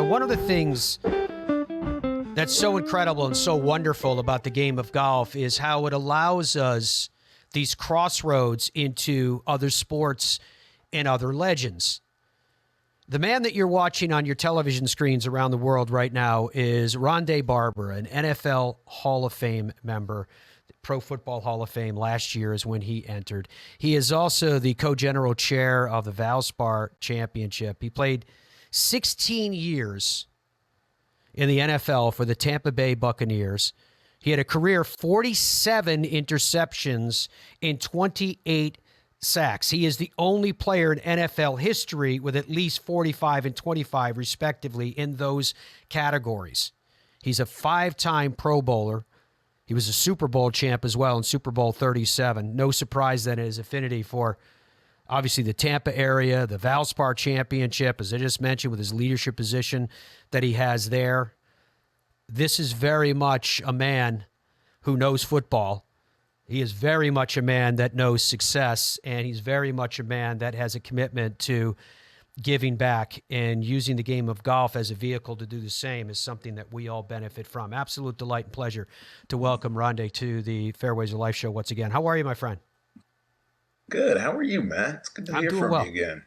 one of the things that's so incredible and so wonderful about the game of golf is how it allows us these crossroads into other sports and other legends. The man that you're watching on your television screens around the world right now is Ronde Barber, an NFL Hall of Fame member. Pro Football Hall of Fame last year is when he entered. He is also the co-general chair of the Valspar Championship. He played 16 years in the NFL for the Tampa Bay Buccaneers. He had a career 47 interceptions in 28 sacks. He is the only player in NFL history with at least 45 and 25, respectively, in those categories. He's a 5-time Pro Bowler. He was a Super Bowl champ as well in Super Bowl 37. No surprise then his affinity for, obviously, the Tampa area, the Valspar Championship, as I just mentioned, with his leadership position that he has there. This is very much a man who knows football. He is very much a man that knows success, and he's very much a man that has a commitment to giving back, and using the game of golf as a vehicle to do the same is something that we all benefit from. Absolute delight and pleasure to welcome Ronde to the Fairways of Life show once again. How are you, my friend? Good. How are you, man? It's good to hear from you again.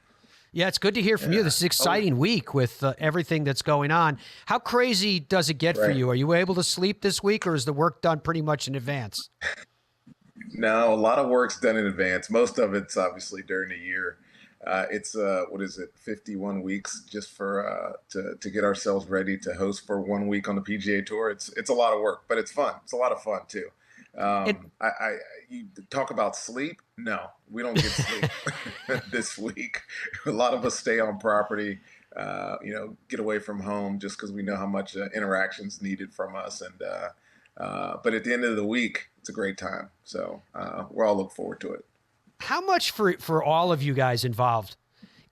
Yeah, it's good to hear from you. This is an exciting week with everything that's going on. How crazy does it get for you? Are you able to sleep this week, or is the work done pretty much in advance? No, a lot of work's done in advance. Most of it's obviously during the year. It's 51 weeks just for to get ourselves ready to host for 1 week on the PGA Tour. It's a lot of work, but it's fun. It's a lot of fun too. You talk about sleep. No, we don't get sleep this week. A lot of us stay on property, get away from home just because we know how much interaction's needed from us. And but at the end of the week, it's a great time. So we're all look forward to it. How much for all of you guys involved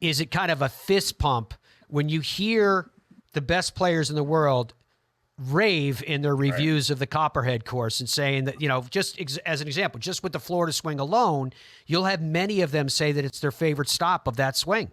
is it kind of a fist pump when you hear the best players in the world rave in their reviews of the Copperhead course and saying that, just as an example, just with the Florida swing alone, you'll have many of them say that it's their favorite stop of that swing.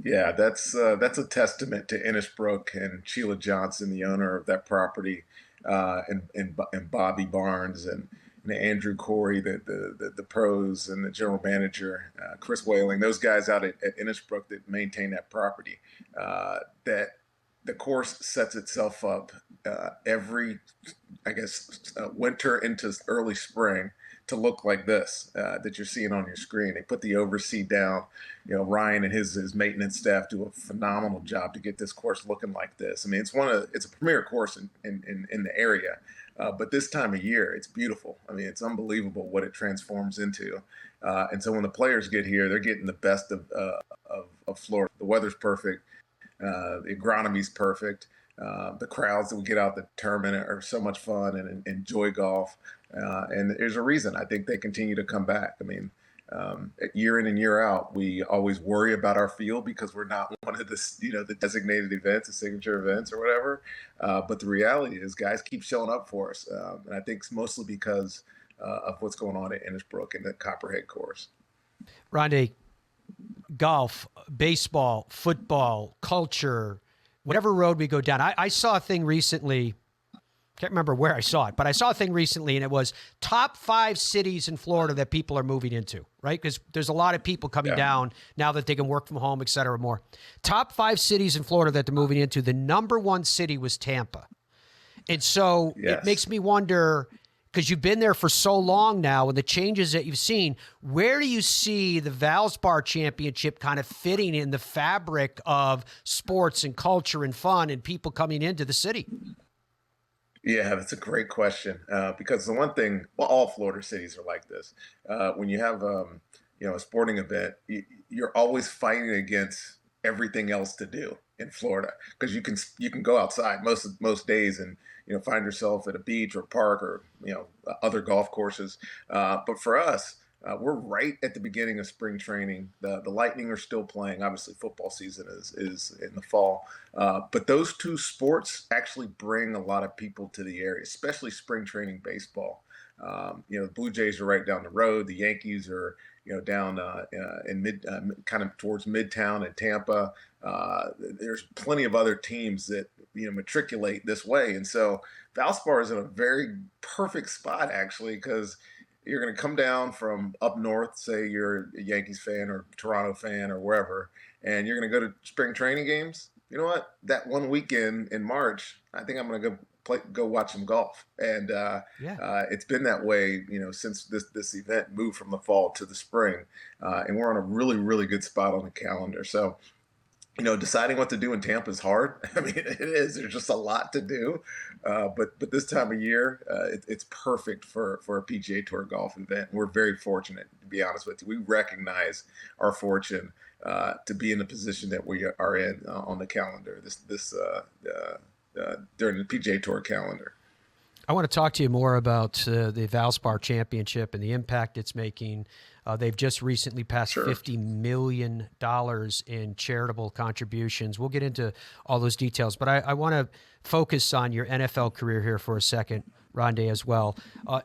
Yeah, that's a testament to Innisbrook and Sheila Johnson, the owner of that property, and Bobby Barnes and Andrew Corey, the pros, and the general manager, Chris Whaling, those guys out at Innisbrook that maintain that property, that the course sets itself up every, winter into early spring to look like this that you're seeing on your screen. They put the oversea down. Ryan and his maintenance staff do a phenomenal job to get this course looking like this. I mean, it's a premier course in the area. But this time of year, it's beautiful. I mean, it's unbelievable what it transforms into. And so when the players get here, they're getting the best of Florida. The weather's perfect. The agronomy's perfect. The crowds that we get out the tournament are so much fun and enjoy golf. And there's a reason I think they continue to come back. I mean, year in and year out, we always worry about our field because we're not one of the designated events, the signature events or whatever. But the reality is guys keep showing up for us. And I think it's mostly because of what's going on at Innisbrook and the Copperhead course. Ronde, golf, baseball, football, culture, whatever road we go down. I saw a thing recently. Can't remember where I saw it, but I saw a thing recently, and it was top 5 cities in Florida that people are moving into, right? Because there's a lot of people coming down now that they can work from home, et cetera, more. Top 5 cities in Florida that they're moving into, the number 1 city was Tampa. And so it makes me wonder, because you've been there for so long now and the changes that you've seen, where do you see the Valspar Championship kind of fitting in the fabric of sports and culture and fun and people coming into the city? Yeah, that's a great question. Because the one thing, all Florida cities are like this. When you have, a sporting event, you're always fighting against everything else to do in Florida because you can go outside most days and find yourself at a beach or park or other golf courses. But for us, we're right at the beginning of spring training. The Lightning are still playing. Obviously, football season is in the fall. But those two sports actually bring a lot of people to the area, especially spring training baseball. The Blue Jays are right down the road. The Yankees are, down in kind of towards Midtown and Tampa. There's plenty of other teams that, matriculate this way. And so Valspar is in a very perfect spot, actually, because you're going to come down from up north, say you're a Yankees fan or Toronto fan or wherever, and you're going to go to spring training games. You know what? That one weekend in March, I think I'm going to go watch some golf. And Yeah. it's been that way, since this event moved from the fall to the spring, and we're on a really, really good spot on the calendar. So, deciding what to do in Tampa is hard. I mean, it is. There's just a lot to do. But this time of year, it's perfect for a PGA Tour golf event. We're very fortunate, to be honest with you. We recognize our fortune to be in the position that we are in on the calendar during the PGA Tour calendar. I want to talk to you more about the Valspar Championship and the impact it's making. They've just recently passed $50 million in charitable contributions. We'll get into all those details, but I want to focus on your NFL career here for a second, Ronde, as well.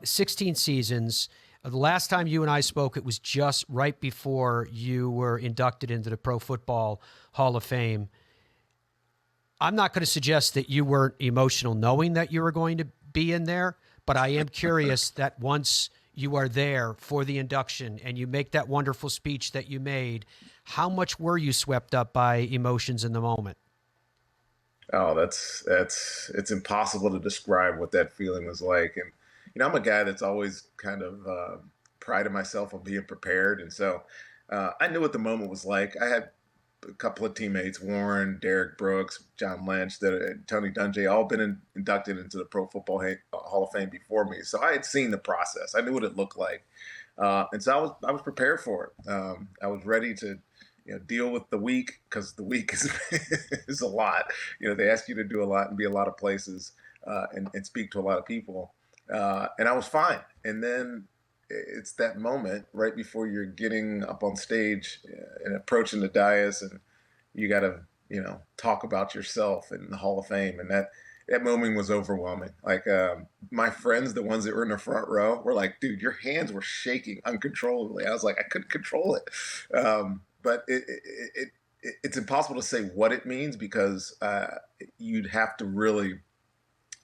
16 seasons. The last time you and I spoke, it was just right before you were inducted into the Pro Football Hall of Fame. I'm not going to suggest that you weren't emotional knowing that you were going to be in there, but I am curious that once you are there for the induction and you make that wonderful speech that you made, how much were you swept up by emotions in the moment? Oh, it's impossible to describe what that feeling was like. And, I'm a guy that's always kind of prided myself on being prepared. And so I knew what the moment was like. I had a couple of teammates, Warren, Derek Brooks, John Lynch, Tony Dungy, all been inducted into the Pro Football Hall of Fame before me. So I had seen the process. I knew what it looked like. And so I was prepared for it. I was ready to deal with the week, because the week is a lot. They ask you to do a lot and be a lot of places and speak to a lot of people. And I was fine. And then it's that moment right before you're getting up on stage and approaching the dais, and you got to, talk about yourself in the Hall of Fame. And that moment was overwhelming. Like my friends, the ones that were in the front row, were like, dude, your hands were shaking uncontrollably. I was like, I couldn't control it. But it's impossible to say what it means, because you'd have to really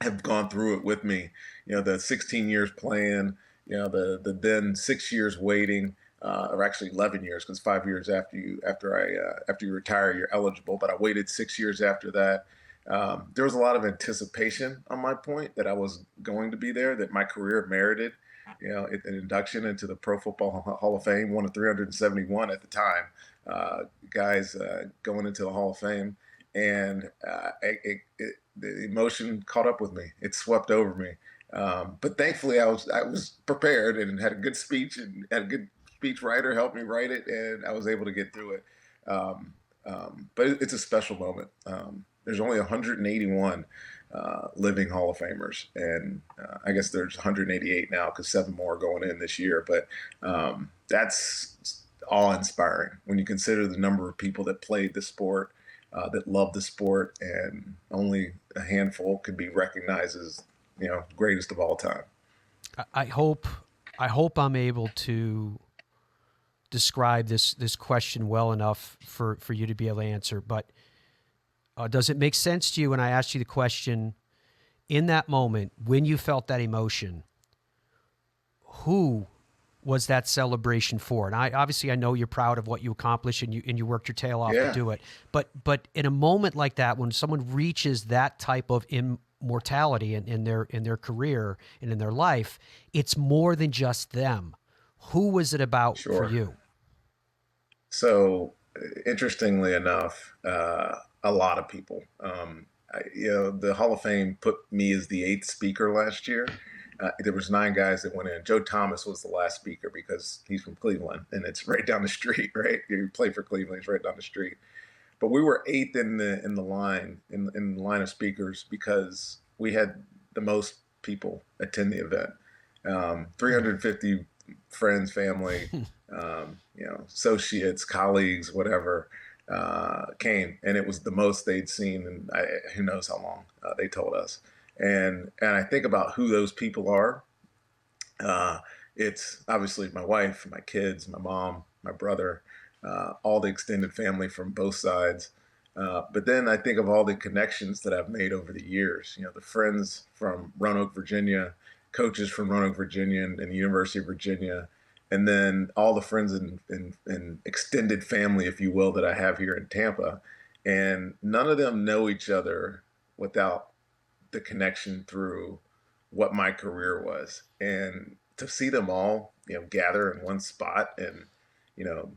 have gone through it with me. The 16 years playing, the then 6 years waiting, or actually 11 years, because 5 years after you retire, you're eligible. But I waited 6 years after that. There was a lot of anticipation on my point that I was going to be there, that my career merited, an induction into the Pro Football Hall of Fame, one of 371 at the time, guys going into the Hall of Fame. And the emotion caught up with me. It swept over me. But thankfully, I was prepared and had a good speech, and had a good speech writer help me write it, and I was able to get through it. But it's a special moment. There's only 181 living Hall of Famers, and I guess there's 188 now, because 7 more are going in this year. But that's awe-inspiring when you consider the number of people that played the sport, that love the sport, and only a handful could be recognized as, greatest of all time. I hope I'm able to describe this question well enough for you to be able to answer. But does it make sense to you when I asked you the question, in that moment when you felt that emotion, who was that celebration for? And I know you're proud of what you accomplished, and you worked your tail off to do it. But in a moment like that, when someone reaches that type of immortality in their career and in their life, it's more than just them. Who was it about for you? So, interestingly enough, a lot of people. The Hall of Fame put me as the 8th speaker last year. There was 9 guys that went in. Joe Thomas was the last speaker, because he's from Cleveland, and it's right down the street, right? You play for Cleveland, he's right down the street. But we were 8th in the line of speakers, because we had the most people attend the event. 350 friends, family, associates, colleagues, whatever, came, and it was the most they'd seen, and who knows how long, they told us. And I think about who those people are, Uh, it's obviously my wife, my kids, my mom, my brother, all the extended family from both sides. But then I think of all the connections that I've made over the years. You know, the friends from Roanoke, Virginia, coaches from Roanoke, Virginia, and the University of Virginia, and then all the friends and extended family, if you will, that I have here in Tampa. And none of them know each other without the connection through what my career was. And to see them all, you know, gather in one spot and, you know,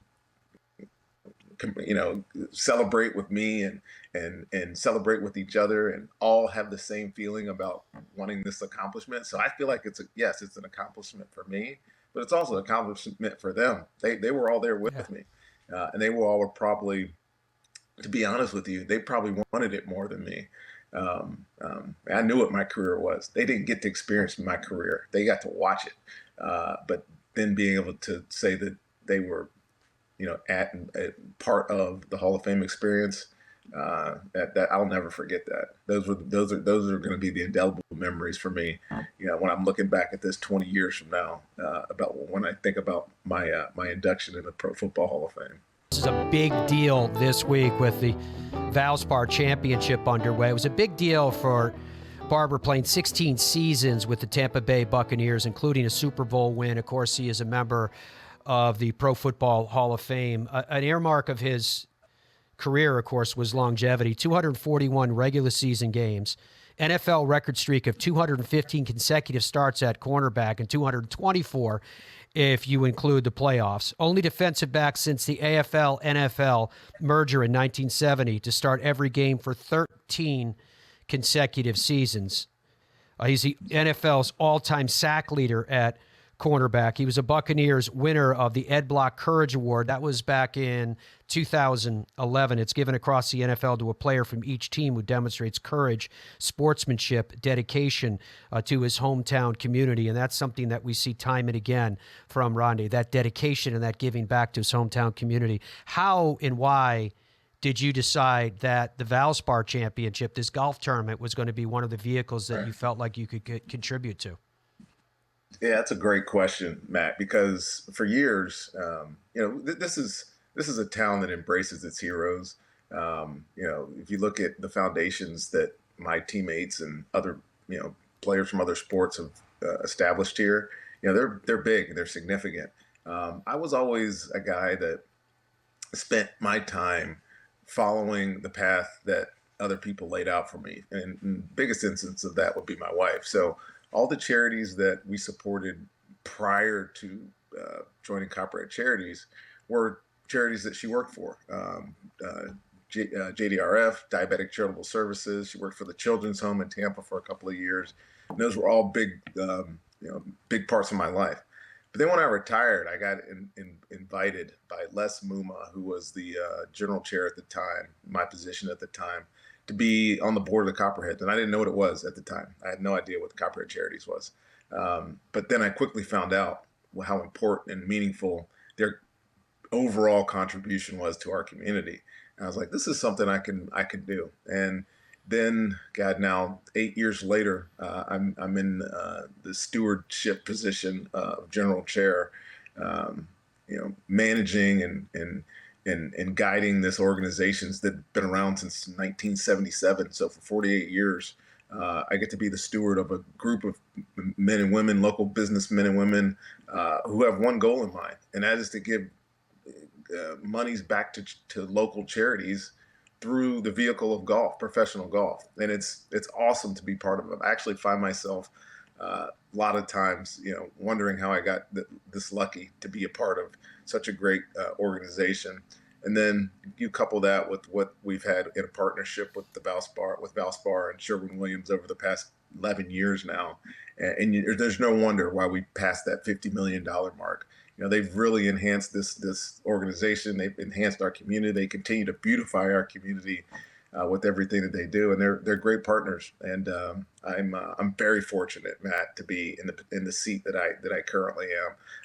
celebrate with me and celebrate with each other and all have the same feeling about wanting this accomplishment. So I feel like yes, it's an accomplishment for me, but it's also an accomplishment for them. They were all there Yeah. with me, and they were probably, to be honest with you, they probably wanted it more than me. I knew what my career was. They didn't get to experience my career. They got to watch it. But then being able to say that they were, you know, at part of the Hall of Fame experience, that I'll never forget that. Those are going to be the indelible memories for me. You know, when I'm looking back at this 20 years from now, about when I think about my induction in the Pro Football Hall of Fame. This is a big deal this week with the Valspar Championship underway. It was a big deal for Barber, playing 16 seasons with the Tampa Bay Buccaneers, including a Super Bowl win. Of course, he is a member of the Pro Football Hall of Fame. An earmark of his career, of course, was longevity. 241 regular season games, NFL record streak of 215 consecutive starts at cornerback, and 224 if you include the playoffs. Only defensive back since the AFL-NFL merger in 1970 to start every game for 13 consecutive seasons. He's the NFL's all-time sack leader at cornerback. He was a Buccaneers winner of the Ed Block Courage Award. That was back in 2011. It's given across the NFL to a player from each team who demonstrates courage, sportsmanship, dedication to his hometown community. And that's something that we see time and again from Ronde, that dedication and that giving back to his hometown community. How and why did you decide that the Valspar Championship, this golf tournament, was going to be one of the vehicles that you felt like you could contribute to? Yeah, that's a great question, Matt. Because for years, you know, this is a town that embraces its heroes. You know, if you look at the foundations that my teammates and other, you know, players from other sports have established here, you know, they're big, they're significant. I was always a guy that spent my time following the path that other people laid out for me. And the biggest instance of that would be my wife. So all the charities that we supported prior to joining Copyright Charities were charities that she worked for. JDRF, Diabetic Charitable Services. She worked for the Children's Home in Tampa for a couple of years. And those were all big, big parts of my life. But then when I retired, I got invited by Les Muma, who was the general chair at the time, my position at the time, to be on the board of the Copperheads. And I didn't know what it was at the time. I had no idea what the Copperhead Charities was. But then I quickly found out how important and meaningful their overall contribution was to our community. And I was like, this is something I can do. And then, God, now 8 years later, I'm in the stewardship position of general chair, managing and guiding this organization's that been around since 1977. So for 48 years, I get to be the steward of a group of men and women, local businessmen and women who have one goal in mind, and that is to give monies back to local charities through the vehicle of golf, professional golf. And it's awesome to be part of it. I actually find myself a lot of times, wondering how I got this lucky to be a part of such a great organization. And then you couple that with what we've had in a partnership with Valspar and Sherwin-Williams over the past 11 years now. And there's no wonder why we passed that $50 million mark. They've really enhanced this organization. They've enhanced our community. They continue to beautify our community with everything that they do, and they're great partners. And I'm very fortunate, Matt, to be in the seat that I currently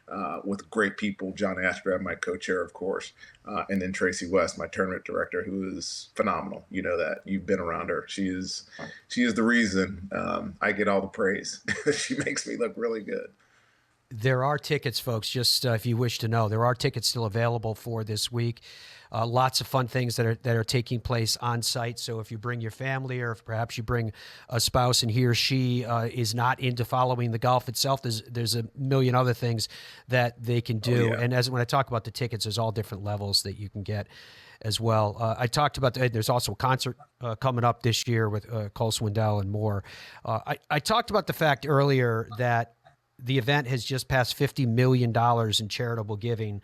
am with great people. John Ashbrad, my co-chair, of course, and then Tracy West, my tournament director, who is phenomenal. You know that. You've been around her. She is the reason I get all the praise. She makes me look really good. There are tickets, folks, just if you wish to know. There are tickets still available for this week. Lots of fun things that are taking place on site. So if you bring your family, or if perhaps you bring a spouse and he or she is not into following the golf itself, there's a million other things that they can do. Oh, yeah. And when I talk about the tickets, there's all different levels that you can get as well. I talked about there's also a concert coming up this year with Cole Swindell and more. I talked about the fact earlier that the event has just passed $50 million in charitable giving.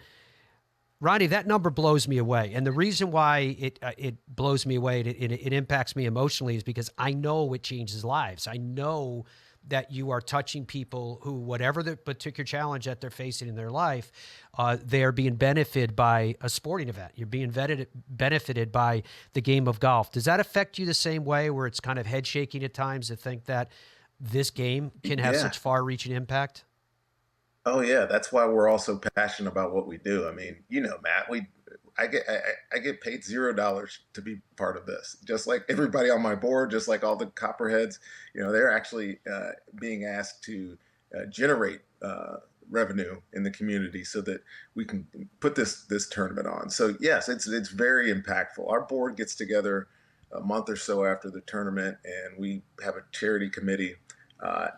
Ronnie, that number blows me away. And the reason why it blows me away, it impacts me emotionally, is because I know it changes lives. I know that you are touching people who, whatever the particular challenge that they're facing in their life, they're being benefited by a sporting event. You're being benefited by the game of golf. Does that affect you the same way, where it's kind of head shaking at times to think that this game can have such far-reaching impact? Oh yeah, that's why we're all so passionate about what we do. I mean, Matt, I get paid $0 to be part of this. Just like everybody on my board, just like all the copperheads, they're actually being asked to generate revenue in the community so that we can put this tournament on. So yes, it's very impactful. Our board gets together a month or so after the tournament, and we have a charity committee.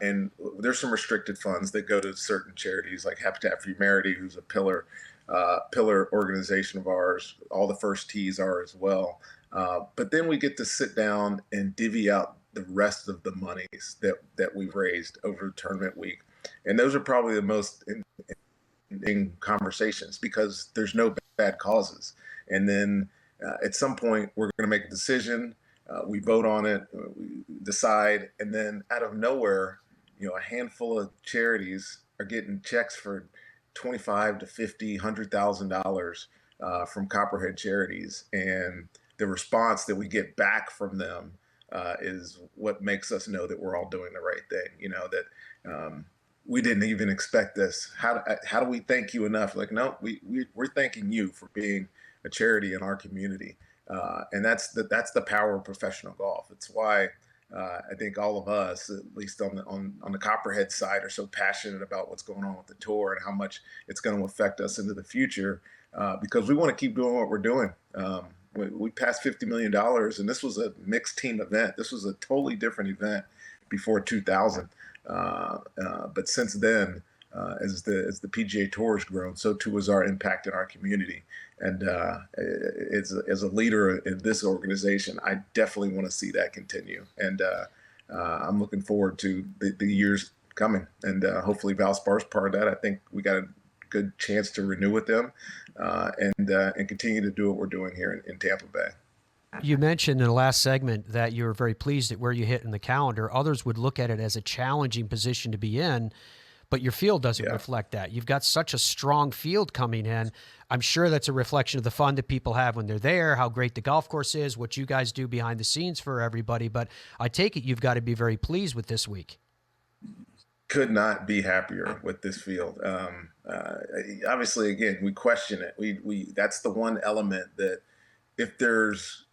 And there's some restricted funds that go to certain charities like Habitat for Humanity, who's a pillar organization of ours. All the first tees are as well. But then we get to sit down and divvy out the rest of the monies that we've raised over tournament week. And those are probably the most in conversations, because there's no bad causes. And then at some point, we're going to make a decision. We vote on it, we decide, and then out of nowhere, a handful of charities are getting checks for 25 to 50, $100,000 from Copperhead charities, and the response that we get back from them is what makes us know that we're all doing the right thing. That we didn't even expect this. How do we thank you enough? Like, no, we're thanking you for being a charity in our community. And that's the power of professional golf. It's why I think all of us, at least on the Copperhead side, are so passionate about what's going on with the tour and how much it's going to affect us into the future, because we want to keep doing what we're doing. We passed $50 million, and this was a mixed team event. This was a totally different event before 2000. But since then, as the PGA Tour has grown, so too has our impact in our community. And as a leader in this organization, I definitely want to see that continue. And I'm looking forward to the years coming. And hopefully Valspar's part of that. I think we got a good chance to renew with them and continue to do what we're doing here in Tampa Bay. You mentioned in the last segment that you were very pleased at where you hit in the calendar. Others would look at it as a challenging position to be in, but your field doesn't reflect that. You've got such a strong field coming in. I'm sure that's a reflection of the fun that people have when they're there, how great the golf course is, what you guys do behind the scenes for everybody. But I take it you've got to be very pleased with this week. Could not be happier with this field. Obviously, again, we question it. We that's the one element that, if there's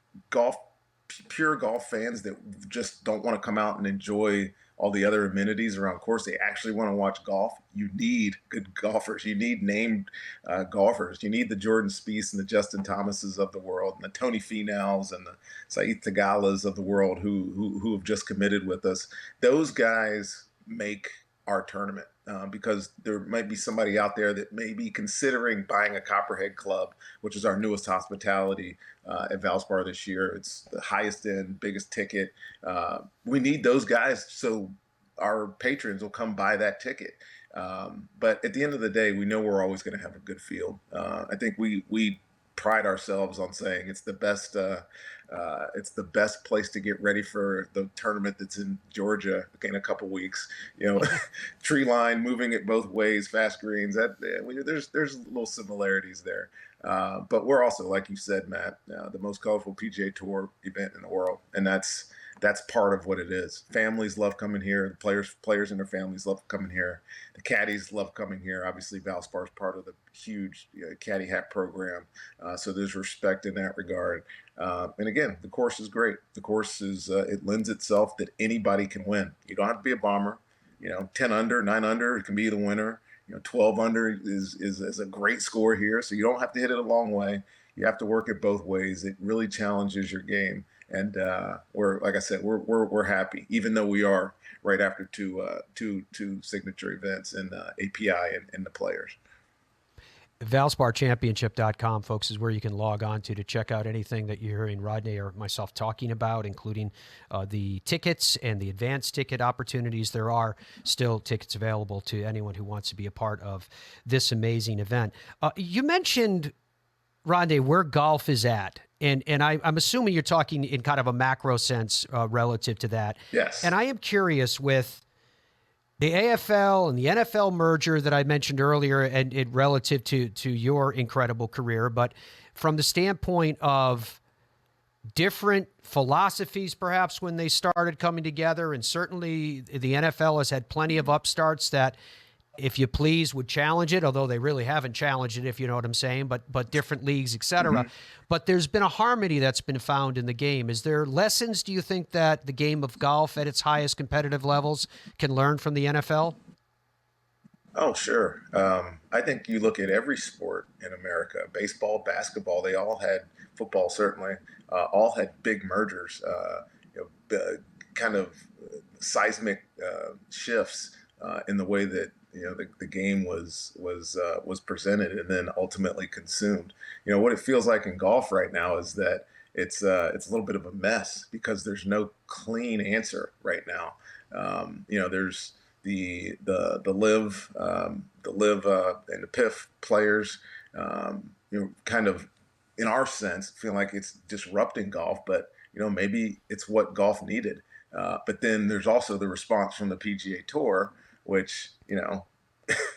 pure golf fans that just don't want to come out and enjoy all the other amenities around course, they actually want to watch golf. You need good golfers. You need named golfers. You need the Jordan Spieths and the Justin Thomases of the world, and the Tony Finauls and the Saeed Tagalas of the world who have just committed with us. Those guys make our tournament, because there might be somebody out there that may be considering buying a Copperhead club, which is our newest hospitality at Valspar this year. It's the highest end, biggest ticket. We need those guys so our patrons will come buy that ticket. But at the end of the day, we know we're always going to have a good field. I think we pride ourselves on saying it's the best. It's the best place to get ready for the tournament that's in Georgia in a couple weeks. Tree line, moving it both ways, fast greens. There's little similarities there. But we're also, like you said, Matt, the most colorful PGA Tour event in the world, and that's part of what it is. Families love coming here. The players and their families love coming here. The caddies love coming here. Obviously, Valspar is part of the huge caddy hat program, so there's respect in that regard. And again, the course is great. The course is it lends itself that anybody can win. You don't have to be a bomber. 10 under, 9 under, it can be the winner. 12 under is a great score here. So you don't have to hit it a long way. You have to work it both ways. It really challenges your game. And we're, like I said, we're happy, even though we are right after two signature events in API and the Players. ValsparChampionship.com, folks, is where you can log on to check out anything that you're hearing Rodney or myself talking about, including the tickets and the advanced ticket opportunities. There are still tickets available to anyone who wants to be a part of this amazing event. You mentioned, Ronde, where golf is at. And I'm assuming you're talking in kind of a macro sense relative to that. Yes. And I am curious with the AFL and the NFL merger that I mentioned earlier, and it relative to your incredible career, but from the standpoint of different philosophies, perhaps when they started coming together, and certainly the NFL has had plenty of upstarts that, if you please, would challenge it, although they really haven't challenged it, if you know what I'm saying, but different leagues, et cetera. Mm-hmm. But there's been a harmony that's been found in the game. Is there lessons, do you think, that the game of golf at its highest competitive levels can learn from the NFL? Oh, sure. I think you look at every sport in America, baseball, basketball, they all had, football certainly, all had big mergers, kind of seismic shifts in the way that the game was presented and then ultimately consumed. What it feels like in golf right now is that it's a little bit of a mess because there's no clean answer right now. There's the live and the PIF players, kind of in our sense feel like it's disrupting golf, but maybe it's what golf needed. But then there's also the response from the PGA Tour, which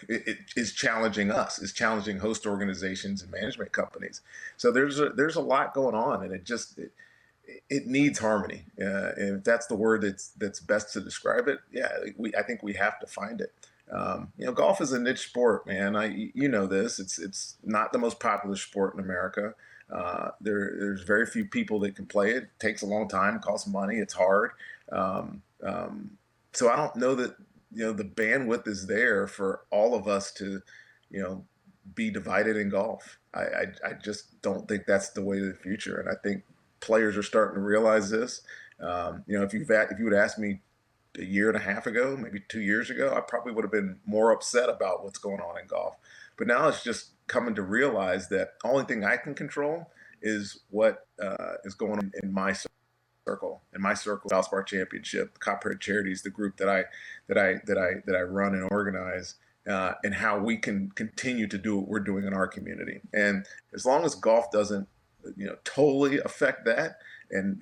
it is challenging us, is challenging host organizations and management companies. So there's a lot going on, and it needs harmony. And if that's the word that's best to describe it, I think we have to find it. Golf is a niche sport, man. This. It's not the most popular sport in America. There's very few people that can play it. It takes a long time, costs money, it's hard. So I don't know that the bandwidth is there for all of us to be divided in golf. I just don't think that's the way of the future, and I think players are starting to realize this. If you would ask me a year and a half ago, maybe 2 years ago, I probably would have been more upset about what's going on in golf. But now it's just coming to realize that the only thing I can control is what is going on in my circle. In my circle, Valspar Championship, Copyright Charities, the group that I run and organize, and how we can continue to do what we're doing in our community. And as long as golf doesn't, totally affect that and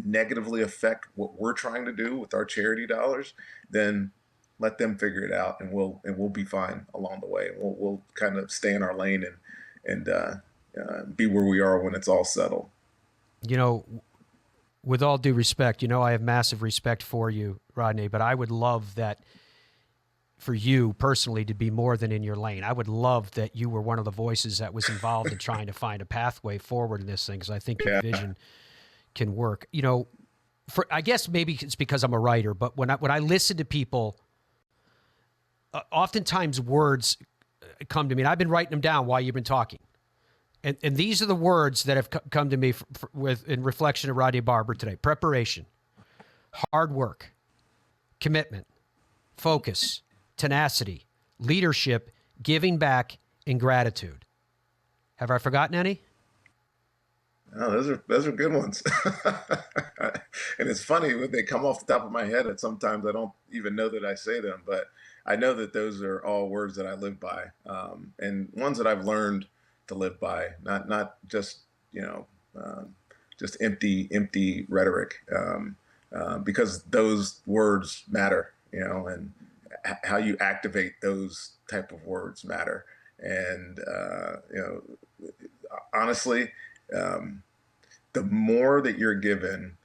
negatively affect what we're trying to do with our charity dollars, then let them figure it out, and we'll be fine along the way. We'll kind of stay in our lane and be where we are when it's all settled. With all due respect, I have massive respect for you, Rodney, but I would love that for you personally to be more than in your lane. I would love that you were one of the voices that was involved in trying to find a pathway forward in this thing, because I think your vision can work. I guess maybe it's because I'm a writer, but when I listen to people, oftentimes words come to me, and I've been writing them down while you've been talking. And these are the words that have come to me in reflection of Ronde Barber today: preparation, hard work, commitment, focus, tenacity, leadership, giving back, and gratitude. Have I forgotten any? Oh, those are good ones. And it's funny when they come off the top of my head, and sometimes I don't even know that I say them, but I know that those are all words that I live by, and ones that I've learned to live by, not just just empty rhetoric, because those words matter, and how you activate those type of words matter. And honestly, the more that you're given,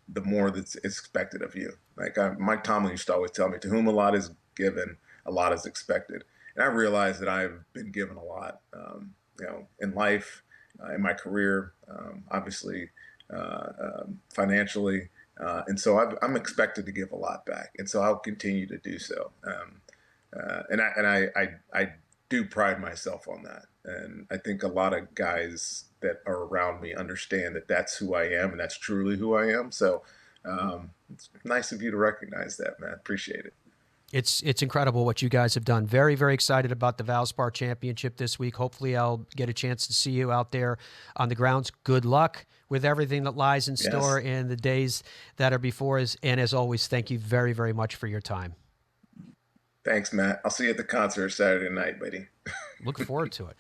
the more that's expected of you. Like Mike Tomlin used to always tell me, to whom a lot is given, a lot is expected. And I realized that I've been given a lot, in life, in my career, obviously, financially. And so I'm expected to give a lot back. And so I'll continue to do so. I do pride myself on that. And I think a lot of guys that are around me understand that that's who I am and that's truly who I am. So it's nice of you to recognize that, man. Appreciate it. It's incredible what you guys have done. Very, very excited about the Valspar Championship this week. Hopefully I'll get a chance to see you out there on the grounds. Good luck with everything that lies in store in the days that are before us. And as always, thank you very, very much for your time. Thanks, Matt. I'll see you at the concert Saturday night, buddy. Look forward to it.